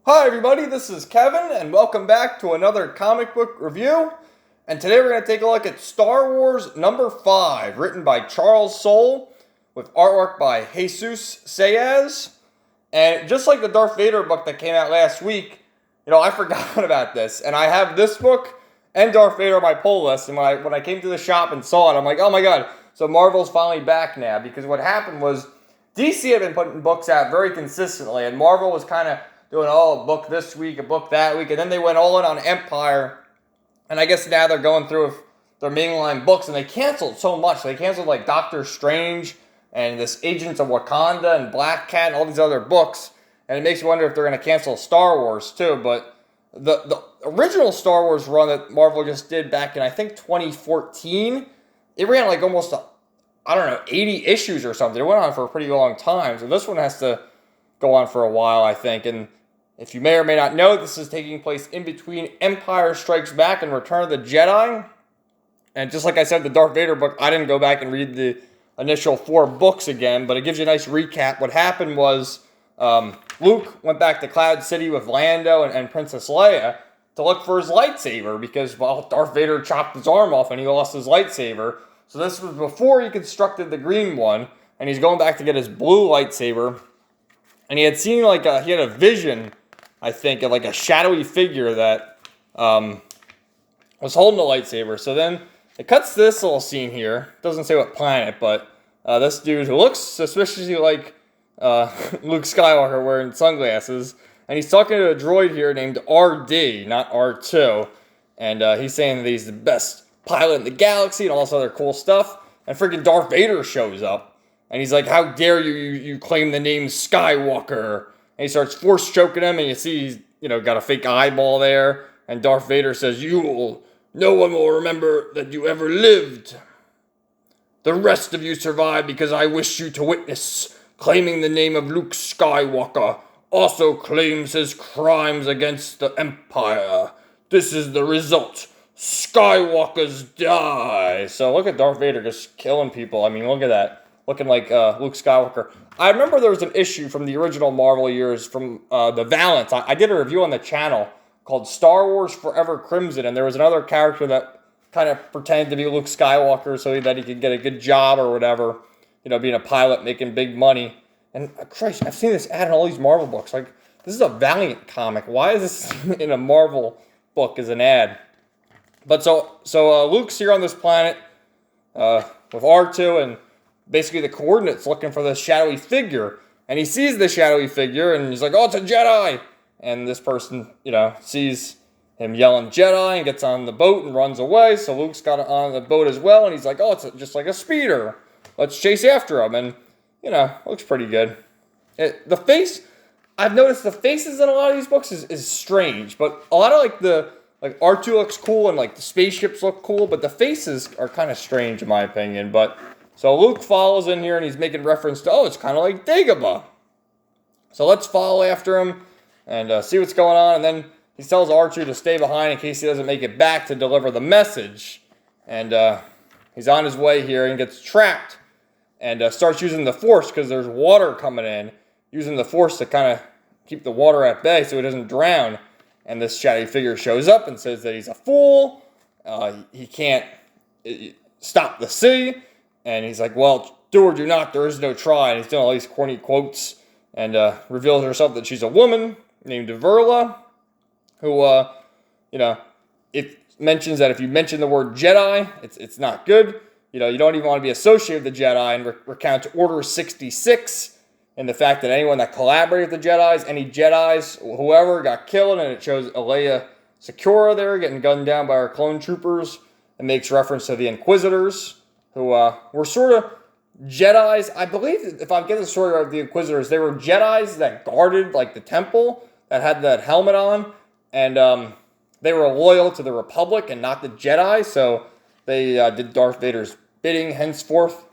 Hi everybody, this is Kevin, and welcome back to another comic book review. And today we're going to take a look at Star Wars number 5, written by Charles Soule, with artwork by Jesus Saiz. And just like the Darth Vader book that came out last week, I forgot about this. And I have this book and Darth Vader on my pull list. And when I came to the shop and saw it, I'm like, oh my god, so Marvel's finally back now. Because what happened was, DC had been putting books out very consistently, and Marvel was kind of doing, a book this week, a book that week, and then they went all in on Empire, and I guess now they're going through their mainline books, and they canceled so much. They canceled like Doctor Strange and this Agents of Wakanda and Black Cat and all these other books, and it makes you wonder if they're going to cancel Star Wars too. But the original Star Wars run that Marvel just did back in, I think, 2014, it ran like almost, 80 issues or something. It went on for a pretty long time, so this one has to go on for a while, I think. And if you may or may not know, this is taking place in between Empire Strikes Back and Return of the Jedi. And just like I said, the Darth Vader book, I didn't go back and read the initial 4 books again, but it gives you a nice recap. What happened was Luke went back to Cloud City with Lando and Princess Leia to look for his lightsaber because, Darth Vader chopped his arm off and he lost his lightsaber. So this was before he constructed the green one, and he's going back to get his blue lightsaber. And he had seen he had a vision, I think, of like a shadowy figure that was holding a lightsaber. So then it cuts to this little scene here. It doesn't say what planet, but this dude who looks suspiciously like Luke Skywalker wearing sunglasses. And he's talking to a droid here named RD, not R2. And he's saying that he's the best pilot in the galaxy and all this other cool stuff. And freaking Darth Vader shows up. And he's like, how dare you claim the name Skywalker? And he starts force choking him, and you see he's, got a fake eyeball there. And Darth Vader says, no one will remember that you ever lived. The rest of you survive because I wish you to witness. Claiming the name of Luke Skywalker also claims his crimes against the Empire. This is the result. Skywalkers die. So look at Darth Vader just killing people. I mean, look at that. Looking like Luke Skywalker. I remember there was an issue from the original Marvel years from the Valance. I did a review on the channel called Star Wars Forever Crimson, and there was another character that kind of pretended to be Luke Skywalker so that he could get a good job or whatever, being a pilot, making big money. And Christ, I've seen this ad in all these Marvel books. Like, this is a Valiant comic. Why is this in a Marvel book as an ad? But so Luke's here on this planet with R2 and basically the coordinates looking for this shadowy figure. And he sees the shadowy figure and he's like, oh, it's a Jedi. And this person, sees him yelling Jedi and gets on the boat and runs away. So Luke's got on the boat as well. And he's like, oh, it's just like a speeder. Let's chase after him. And, looks pretty good. The face, I've noticed the faces in a lot of these books is strange. But a lot of R2 looks cool and the spaceships look cool. But the faces are kind of strange in my opinion. But so Luke follows in here and he's making reference to, it's kind of like Dagobah. So let's follow after him and see what's going on. And then he tells R2 to stay behind in case he doesn't make it back to deliver the message. And he's on his way here and gets trapped and starts using the Force because there's water coming in. Using the Force to kind of keep the water at bay so he doesn't drown. And this shadowy figure shows up and says that he's a fool. He can't stop the sea. And he's like, well, do or do not, there is no try. And he's doing all these corny quotes and reveals herself that she's a woman named Verla, who, it mentions that if you mention the word Jedi, it's not good. You don't even want to be associated with the Jedi, and recounts Order 66 and the fact that anyone that collaborated with the Jedis, any Jedis, whoever, got killed. And it shows Alea Secura there getting gunned down by our clone troopers and makes reference to the Inquisitors, who were sort of Jedis. I believe, if I'm getting the story right of the Inquisitors, they were Jedis that guarded the temple that had that helmet on, and they were loyal to the Republic and not the Jedi, so they did Darth Vader's bidding henceforth.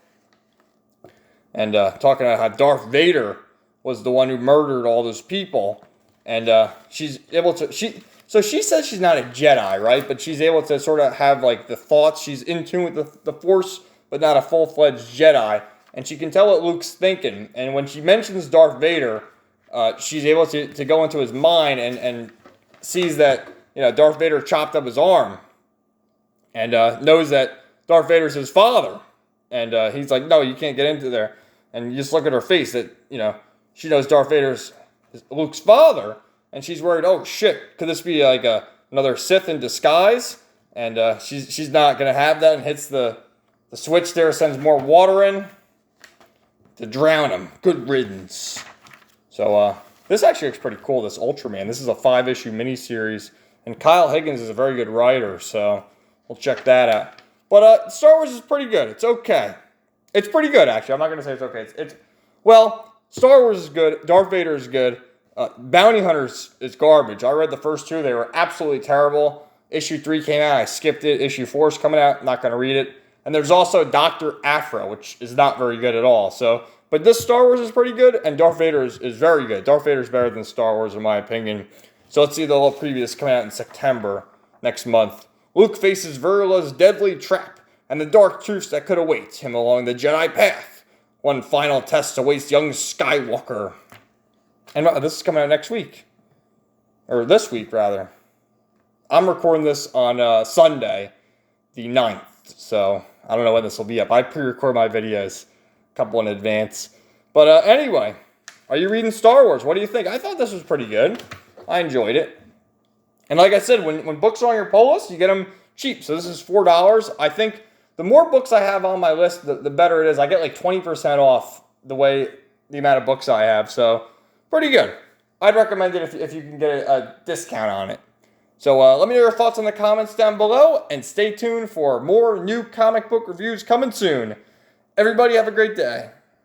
And talking about how Darth Vader was the one who murdered all those people, and she's able to So she says she's not a Jedi, right? But she's able to sort of have the thoughts. She's in tune with the Force, but not a full-fledged Jedi. And she can tell what Luke's thinking. And when she mentions Darth Vader, she's able to go into his mind and sees that, Darth Vader chopped up his arm, and knows that Darth Vader's his father. And he's like, no, you can't get into there. And you just look at her face that, she knows Darth Vader's Luke's father. And she's worried, oh, shit, could this be like another Sith in disguise? And she's not going to have that, and hits the switch there, sends more water in to drown him. Good riddance. So this actually looks pretty cool, this Ultraman. This is a 5-issue miniseries. And Kyle Higgins is a very good writer, so we'll check that out. But Star Wars is pretty good. It's okay. It's pretty good, actually. I'm not going to say it's okay. Well, Star Wars is good. Darth Vader is good. Bounty Hunters is garbage. I read the first 2. They were absolutely terrible. Issue 3 came out. I skipped it. Issue 4 is coming out. I'm not going to read it. And there's also Dr. Aphra, which is not very good at all. But this Star Wars is pretty good, and Darth Vader is very good. Darth Vader is better than Star Wars, in my opinion. So let's see the little preview that's coming out in September next month. Luke faces Verla's deadly trap and the dark truths that could await him along the Jedi path. One final test awaits young Skywalker. And this is coming out next week. Or this week, rather. I'm recording this on Sunday, the 9th. So I don't know when this will be up. I pre-record my videos a couple in advance. But anyway, are you reading Star Wars? What do you think? I thought this was pretty good. I enjoyed it. And like I said, when books are on your pull list, you get them cheap. So this is $4. I think the more books I have on my list, the better it is. I get like 20% off the amount of books I have. So pretty good. I'd recommend it if you can get a discount on it. So let me know your thoughts in the comments down below. And stay tuned for more new comic book reviews coming soon. Everybody have a great day.